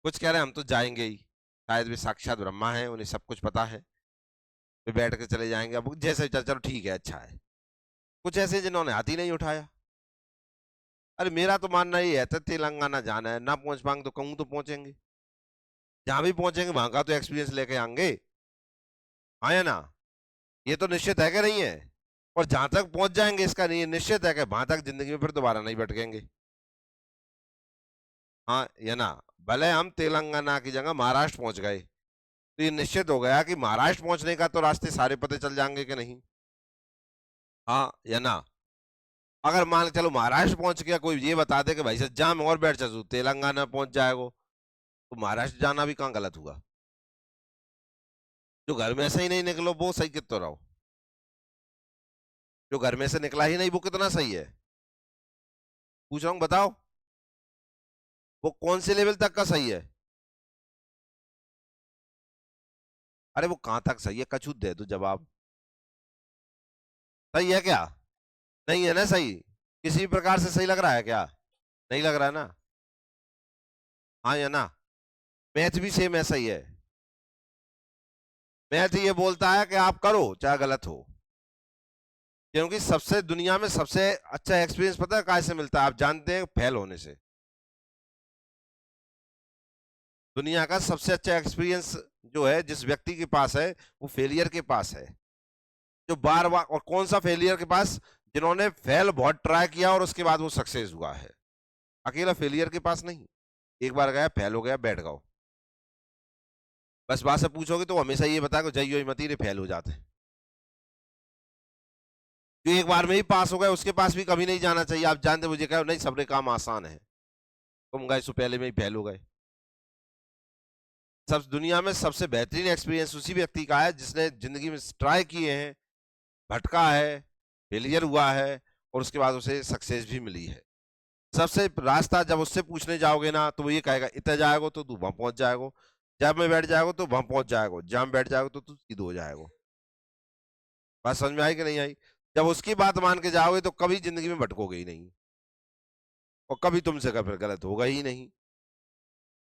कुछ कह रहे हैं हम तो जाएंगे ही, शायद भी साक्षात ब्रह्मा है, उन्हें सब कुछ पता है, वे बैठ के चले जाएंगे, अब जैसे चलो ठीक है अच्छा है। कुछ ऐसे जिन्होंने हाथ ही नहीं उठाया। अरे मेरा तो मानना ही है, तो तेलंगाना जाना है, ना पहुंच पाएंगे तो कहूँ तो पहुंचेंगे, जहां भी पहुंचेंगे वहां का तो एक्सपीरियंस लेके आएंगे, हाँ या ना। ये तो निश्चित है कि नहीं है। और जहां तक पहुंच जाएंगे इसका नहीं निश्चित है कि वहां तक जिंदगी में फिर दोबारा नहीं भटकेंगे, हाँ या ना। भले हम तेलंगाना की जगह महाराष्ट्र पहुंच गए, तो ये निश्चित हो गया कि महाराष्ट्र पहुंचने का तो रास्ते सारे पते चल जाएंगे कि नहीं, हाँ या ना। अगर मान के चलो महाराष्ट्र पहुंच गया, कोई ये बता दे कि भाई साहब जाम और बैठ चलू तेलंगाना पहुंच जाएगा, तो महाराष्ट्र जाना भी कहाँ गलत हुआ। जो घर में से ही नहीं निकलो वो सही कितना रहो, जो घर में से निकला ही नहीं वो कितना सही है, पूछ रहा हूँ बताओ, वो कौन से लेवल तक का सही है। अरे वो कहाँ तक सही है, कछू दे तू जवाब, सही है क्या, नहीं है ना सही, किसी भी प्रकार से सही लग रहा है क्या, नहीं लग रहा है ना, हाँ या ना। मैथ भी सेम ऐसा ही है, मैथ ये बोलता है कि आप करो चाहे गलत हो, क्योंकि सबसे दुनिया में सबसे अच्छा एक्सपीरियंस पता है कहाँ से मिलता है, आप जानते हैं, फेल होने से। दुनिया का सबसे अच्छा एक्सपीरियंस जो है जिस व्यक्ति के पास है, वो फेलियर के पास है, जो बार बार, और कौन सा फेलियर के पास, जिन्होंने फेल बहुत ट्राई किया और उसके बाद वो सक्सेस हुआ है, अकेला फेलियर के पास नहीं, एक बार गया फेल हो गया बैठ गया, बस बात से पूछोगे तो वो हमेशा ये बताएगा जय मती रे फेल हो जाते हैं, जो एक बार में ही पास हो गए उसके पास भी कभी नहीं जाना चाहिए, आप जानते मुझे कहो नहीं सबरे काम आसान है, तुम गए सो पहले में ही फेल हो गए। सब दुनिया में सबसे बेहतरीन एक्सपीरियंस उसी व्यक्ति का है जिसने जिंदगी में ट्राई किए हैं, भटका है, फेलियर हुआ है, और उसके बाद उसे सक्सेस भी मिली है। सबसे रास्ता जब उससे पूछने जाओगे ना तो वो ये कहेगा इतना जाएगा तो तू वहां पहुंच जाएगा, जब में बैठ जाएगा तो वहां पहुंच जाएगा, जब में बैठ जाएगा तो तू सीधा हो जाएगा। बात समझ में आई कि नहीं आई। जब उसकी बात मान के जाओगे तो कभी जिंदगी में भटकोगे ही नहीं, और कभी तुमसे फिर गलत होगा ही नहीं।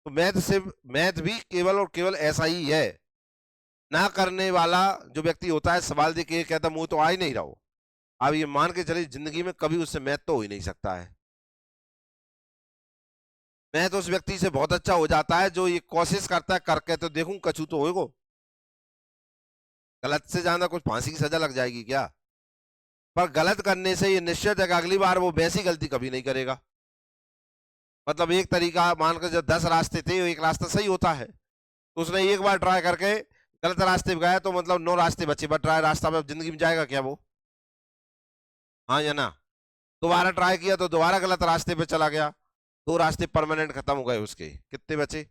तो मैथ सिर्फ, मैथ भी केवल और केवल ऐसा ही है, ना करने वाला जो व्यक्ति होता है सवाल दे के कहता मुंह तो आ ही नहीं रहा हो, आप ये मान के चलिए जिंदगी में कभी उससे मैथ तो हो ही नहीं सकता है। मैथ उस व्यक्ति से बहुत अच्छा हो जाता है जो ये कोशिश करता है करके तो देखूं कछू तो होएगो, गलत से ज्यादा कुछ फांसी की सजा लग जाएगी क्या, पर गलत करने से ये निश्चित है कि अगली बार वो वैसी गलती कभी नहीं करेगा। मतलब एक तरीका मान कर जब 10 रास्ते थे एक रास्ता सही होता है, तो उसने एक बार ट्राई करके गलत रास्ते पे गया तो मतलब 9 रास्ते बचे, बट ट्राई रास्ता पे जिंदगी में जाएगा क्या वो, हाँ या ना। दोबारा ट्राई किया तो दोबारा गलत रास्ते पे चला गया, 2 रास्ते परमानेंट खत्म हो गए, उसके कितने बचे,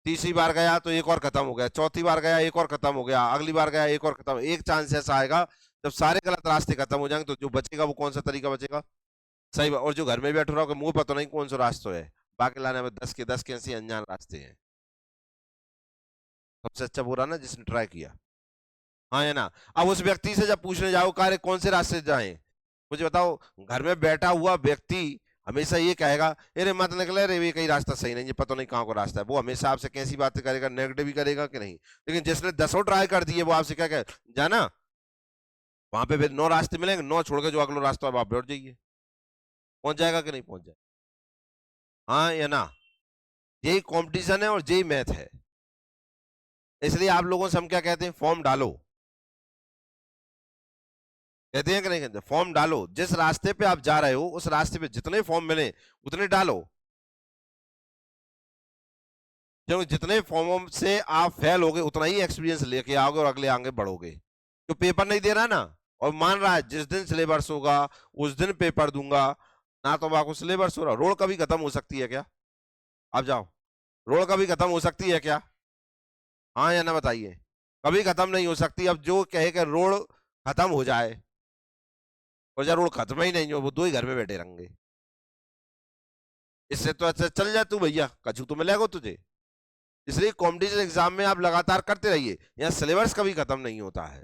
तीसरी बार गया तो एक और खत्म हो गया, चौथी बार गया एक और खत्म हो गया, अगली बार गया एक और खत्म, एक चांस ऐसा आएगा जब सारे गलत रास्ते खत्म हो जाएंगे तो जो बचेगा वो कौन सा तरीका बचेगा, सही बात। और जो घर में बैठ रहा हो मुंह पता नहीं कौन सा रास्ता है, बाकी लाने में 10 के ऐसे अनजान रास्ते हैं, सबसे अच्छा बुरा ना जिसने ट्राई किया, हाँ है ना। अब उस व्यक्ति से जब पूछने जाओ कार्य कौन से रास्ते से जाएं, मुझे बताओ, घर में बैठा हुआ व्यक्ति हमेशा ये कहेगा अरे मत निकले रे, ये कहीं रास्ता सही नहीं, ये पता नहीं कहाँ को रास्ता है, वो हमेशा आपसे कैसी बातें करेगा, नेगेटिव ही करेगा कि नहीं। लेकिन जिसने 10 ट्राई कर दिए वो आपसे क्या कहे, जाना वहां पे 9 रास्ते मिलेंगे, 9 छोड़ के जो अगला रास्ता है वहां बैठ जाइए, पहुंच जाएगा कि नहीं पहुंच जाएगा? हाँ या ना? यही कंपटीशन है और यही मैथ है। इसलिए आप लोगों से हम क्या कहते हैं, फॉर्म डालो। कहते हैं कि नहीं कहते? फॉर्म डालो, जिस रास्ते पे आप जा रहे हो उस रास्ते पे जितने फॉर्म मिले उतने डालो, क्योंकि जितने फॉर्मों से आप फेल होगे उतना ही एक्सपीरियंस लेके आओगे और अगले आगे बढ़ोगे। जो पेपर नहीं दे रहा ना और मान रहा है जिस दिन सिलेबस होगा उस दिन पेपर दूंगा, ना तो आपको सिलेबस हो रहा, रोड कभी खत्म हो सकती है क्या? आप जाओ, रोड कभी खत्म हो सकती है क्या? हाँ या ना बताइए? कभी खत्म नहीं हो सकती। अब जो कहे कि रोड खत्म हो जाए, और जब रोड खत्म ही नहीं हो, वो दो ही घर में बैठे रहेंगे। इससे तो अच्छा चल जा तू भैया, कछु तो मिलेगा तुझे। इसलिए कॉम्पिटिशन एग्जाम में आप लगातार करते रहिए, यहाँ सिलेबस कभी खत्म नहीं होता है।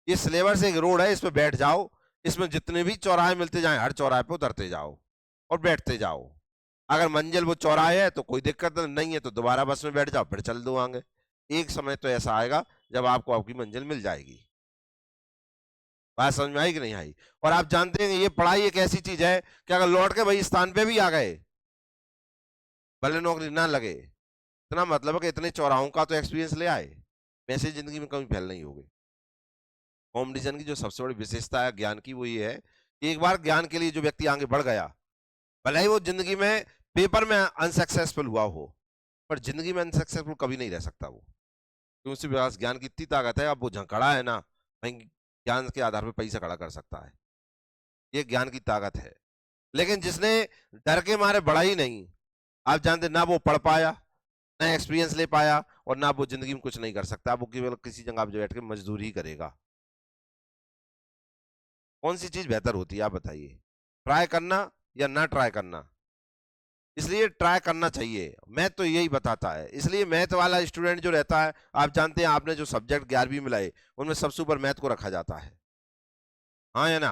ये सिलेबस एक रोड है, इस पे बैठ जाओ, इसमें जितने भी चौराहे मिलते जाए हर चौराहे पे उतरते जाओ और बैठते जाओ। अगर मंजिल वो चौराहे है तो कोई दिक्कत नहीं है, तो दोबारा बस में बैठ जाओ, फिर चल दो आगे। एक समय तो ऐसा आएगा जब आपको आपकी मंजिल मिल जाएगी। बात समझ में आई कि नहीं आई? और आप जानते हैं ये पढ़ाई एक ऐसी चीज है कि अगर लौट के वही स्थान पे भी आ गए, भले नौकरी ना लगे, इतना मतलब है कि इतने चौराहों का तो एक्सपीरियंस ले आए, वैसे जिंदगी में कभी फेल नहीं होगे। कॉम्पिटिशन की जो सबसे बड़ी विशेषता है ज्ञान की, वो ये है कि एक बार ज्ञान के लिए जो व्यक्ति आगे बढ़ गया, भले ही वो जिंदगी में पेपर में अनसक्सेसफुल हुआ हो, पर जिंदगी में अनसक्सेसफुल कभी नहीं रह सकता वो, क्योंकि उसके पास ज्ञान की इतनी ताकत है। अब वो जहाँ खड़ा है ना, वहीं ज्ञान के आधार पर पैसा खड़ा कर सकता है। ये ज्ञान की ताकत है। लेकिन जिसने डर के मारे बढ़ा ही नहीं, आप जानते ना वो पढ़ पाया, ना एक्सपीरियंस ले पाया, और ना वो जिंदगी में कुछ नहीं कर सकता। वो केवल किसी जगह पे बैठ के मजदूरी ही करेगा। कौन सी चीज बेहतर होती है आप बताइए, ट्राई करना या ना ट्राई करना? इसलिए ट्राई करना चाहिए, मैथ तो यही बताता है। इसलिए मैथ वाला स्टूडेंट जो रहता है, आप जानते हैं आपने जो सब्जेक्ट 11वीं में लाए उनमें सबसे ऊपर मैथ को रखा जाता है। हाँ या ना?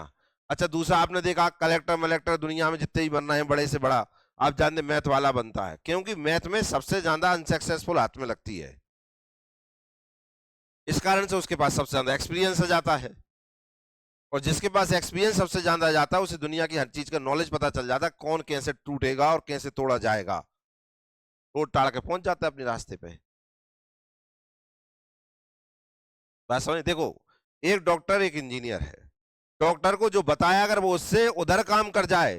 अच्छा, दूसरा आपने देखा कलेक्टर मलेक्टर दुनिया में जितने ही बनना है बड़े से बड़ा, आप जानते मैथ वाला बनता है, क्योंकि मैथ में सबसे ज्यादा अनसक्सेसफुल हाथ में लगती है। इस कारण से उसके पास सबसे ज्यादा एक्सपीरियंस आ जाता है, और जिसके पास एक्सपीरियंस सबसे ज्यादा जाता है उसे दुनिया की हर चीज का नॉलेज पता चल जाता है, कौन कैसे टूटेगा और कैसे तोड़ा जाएगा, तोड़ ताड़ के पहुंच जाता है अपने रास्ते पे। बात समझ? देखो, एक डॉक्टर एक इंजीनियर है, डॉक्टर को जो बताया अगर वो उससे उधर काम कर जाए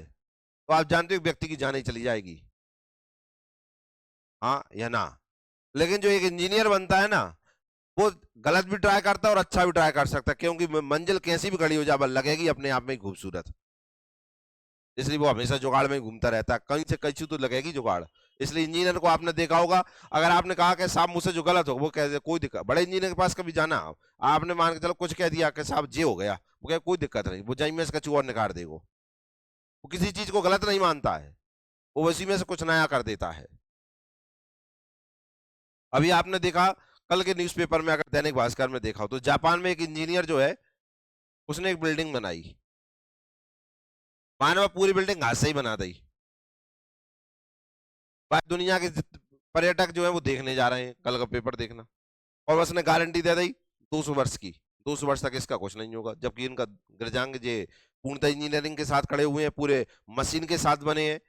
तो आप जानते हो व्यक्ति की जान ही चली जाएगी। हाँ या ना? लेकिन जो एक इंजीनियर बनता है ना, वो गलत भी ट्राई करता है और अच्छा भी ट्राई कर सकता है, क्योंकि मंजिल कैसी भी खड़ी हो जाए लगेगी अपने आप में ही खूबसूरत। इसलिए वो हमेशा जुगाड़ में ही घूमता रहता है, कहीं से कहीं तो लगेगी जुगाड़। इसलिए इंजीनियर को आपने देखा होगा, अगर आपने कहा कि साहब मुझसे जो गलत हो, वो कह दे कोई दिक्कत, बड़े इंजीनियर के पास कभी जाना, आपने मान के चलो कुछ कह दिया कि साहब जे हो गया, वो कहे कोई दिक्कत नहीं, वो जाई में से कछु और निकाल देगा। वो किसी चीज को गलत नहीं मानता है, वो उसी में से कुछ नया कर देता है। अभी आपने देखा कल के न्यूज़पेपर में, अगर दैनिक भास्कर में देखा हो, तो जापान में एक इंजीनियर जो है उसने एक बिल्डिंग बनाई, मानव पूरी बिल्डिंग घास से ही बना दी। दुनिया के पर्यटक जो है वो देखने जा रहे हैं, कल का पेपर देखना, और उसने गारंटी दे दी 200 वर्ष की, 200 वर्ष तक इसका कुछ नहीं होगा। जबकि इनका गिरजांग जे पूर्णतः इंजीनियरिंग के साथ खड़े हुए हैं, पूरे मशीन के साथ बने हैं,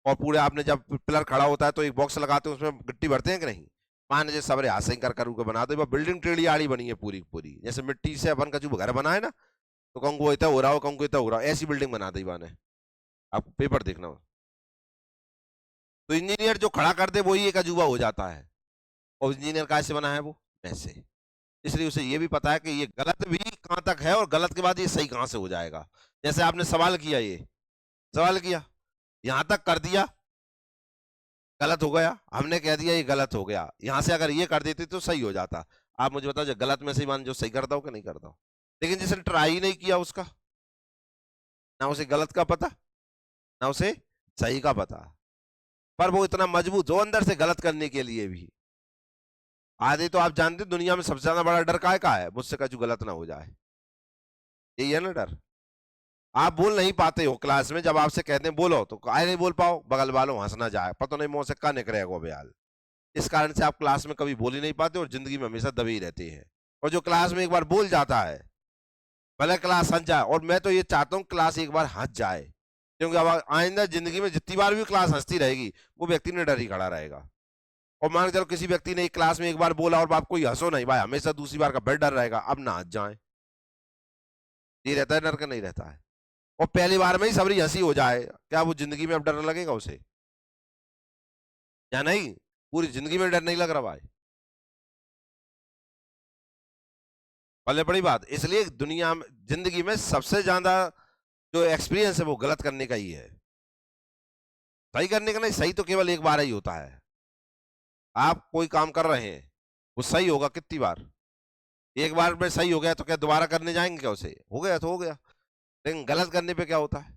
और पूरे आपने जब पिलर खड़ा होता है तो एक बॉक्स लगाते हैं, उसमें गिट्टी भरते हैं कि नहीं, मान लीजिए सबरे हाथ से ही कर के बना दो, बिल्डिंग टेढ़ी आड़ी बनी है पूरी पूरी, जैसे मिट्टी से अपन का जो घर बना है ना, तो कहूँ वो इतना हो रहा हो, कहूँ इतना हो रहा हो, ऐसी बिल्डिंग बना दी बाने। आपको पेपर देखना हो तो इंजीनियर जो खड़ा कर दे वही एक अजूबा हो जाता है। और इंजीनियर कैसे बना है वो? ऐसे। इसलिए उसे ये भी पता है कि ये गलत भी कहाँ तक है और गलत के बाद ये सही कहाँ से हो जाएगा। जैसे आपने सवाल किया, ये सवाल किया यहां तक कर दिया, गलत हो गया, हमने कह दिया ये गलत हो गया, यहां से अगर ये कर देते तो सही हो जाता। आप मुझे बताओ, जो गलत में से मान जो सही करता हो कि नहीं करता हो? लेकिन जिसने ट्राई ही नहीं किया, उसका ना उसे गलत का पता ना उसे सही का पता, पर वो इतना मजबूत हो अंदर से गलत करने के लिए भी। आदि तो आप जानते हैं दुनिया में सबसे ज्यादा बड़ा डर का है? मुझसे कछु गलत ना हो जाए, यही है ना डर। आप बोल नहीं पाते हो क्लास में, जब आपसे कहते हैं बोलो तो आए नहीं बोल पाओ, बगल वालों हंस ना जाए, पता नहीं मुंह से क्या निकलेगा बयाल। इस कारण से आप क्लास में कभी बोल ही नहीं पाते और जिंदगी में हमेशा दबे ही रहते हैं। और जो क्लास में एक बार बोल जाता है, भले क्लास हंस जाए, और मैं तो ये चाहता हूँ क्लास एक बार हंस जाए, क्योंकि अब आइंदा जिंदगी में जितनी बार भी क्लास हंसती रहेगी वो व्यक्ति ने डर ही खड़ा रहेगा। और मान के चलो किसी व्यक्ति ने एक क्लास में एक बार बोला और आप कोई हंसो नहीं, भाई हमेशा दूसरी बार का फिर डर रहेगा, अब ना हंस जाए। ये रहता है डर का, नहीं रहता है। और पहली बार में ही सबरी हंसी हो जाए, क्या वो जिंदगी में अब डर लगेगा उसे या नहीं? पूरी जिंदगी में डर नहीं लग रहा भाई। पहले बड़ी बात, इसलिए दुनिया में जिंदगी में सबसे ज्यादा जो एक्सपीरियंस है वो गलत करने का ही है, सही करने का नहीं। सही तो केवल एक बार ही होता है। आप कोई काम कर रहे हैं, वो सही होगा कितनी बार? एक बार में सही हो गया तो क्या दोबारा करने जाएंगे क्या उसे? हो गया तो हो गया। लेकिन गलत करने पे क्या होता है?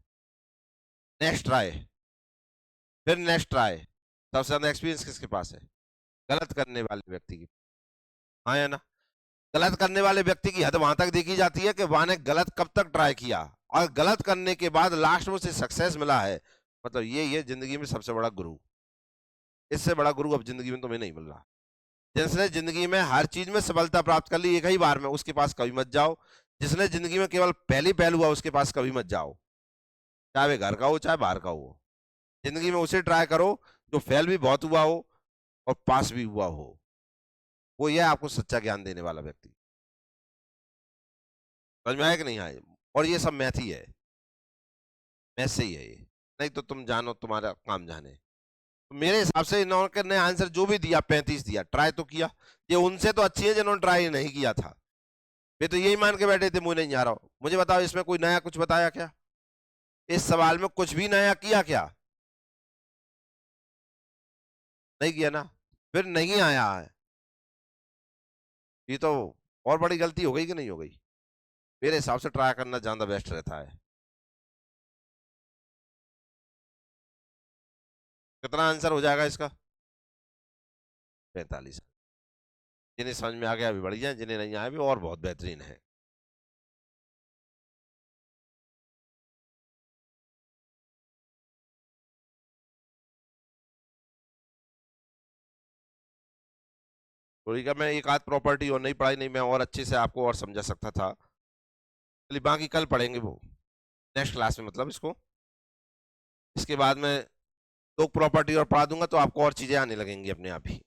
नेक्स्ट ट्राई, फिर नेक्स्ट ट्राई। सबसे ज्यादा एक्सपीरियंस किसके पास है? गलत करने वाले व्यक्ति की। हाँ या ना? गलत करने वाले व्यक्ति की हद वहां तक देखी जाती है कि वहां ने गलत कब तक ट्राई किया, और गलत करने के बाद लास्ट में उसे सक्सेस मिला है, मतलब ये जिंदगी में सबसे बड़ा गुरु। इससे बड़ा गुरु अब जिंदगी में तुम्हें नहीं मिल रहा। जिसने जिंदगी में हर चीज में सफलता प्राप्त कर ली एक ही बार में, उसके पास कभी मत जाओ। जिसने जिंदगी में केवल पहली पहल हुआ उसके पास कभी मत जाओ, चाहे वे घर का हो चाहे बाहर का हो। जिंदगी में उसे ट्राई करो जो फेल भी बहुत हुआ हो और पास भी हुआ हो। वो यह आपको सच्चा ज्ञान देने वाला व्यक्ति। समझ में आया कि नहीं आया? और ये सब मैथ ही है, मैथ से ही है ये। नहीं तो तुम जानो, तुम्हारा काम जाने। तो मेरे हिसाब से इन्होंने आंसर जो भी दिया 35 दिया, ट्राई तो किया। ये उनसे तो अच्छी है जिन्होंने ट्राई नहीं किया था। वे तो यही मान के बैठे थे मुझे नहीं आ रहा। मुझे बताओ इसमें कोई नया कुछ बताया क्या? इस सवाल में कुछ भी नया किया क्या? नहीं किया ना, फिर नहीं आया है। ये तो और बड़ी गलती हो गई कि नहीं हो गई? मेरे हिसाब से ट्राई करना ज्यादा बेस्ट रहता है। कितना आंसर हो जाएगा इसका? 45। जिन्हें समझ में आ गया अभी बढ़िया, जिन्हें नहीं आया भी और बहुत बेहतरीन है। थोड़ी का मैं एक आध प्रॉपर्टी और नहीं पढ़ाई, नहीं मैं और अच्छे से आपको और समझा सकता था। चलिए बाकी कल पढ़ेंगे वो, नेक्स्ट क्लास में, मतलब इसको। इसके बाद में दो प्रॉपर्टी और पढ़ा दूंगा तो आपको और चीजें आने लगेंगी अपने आप ही।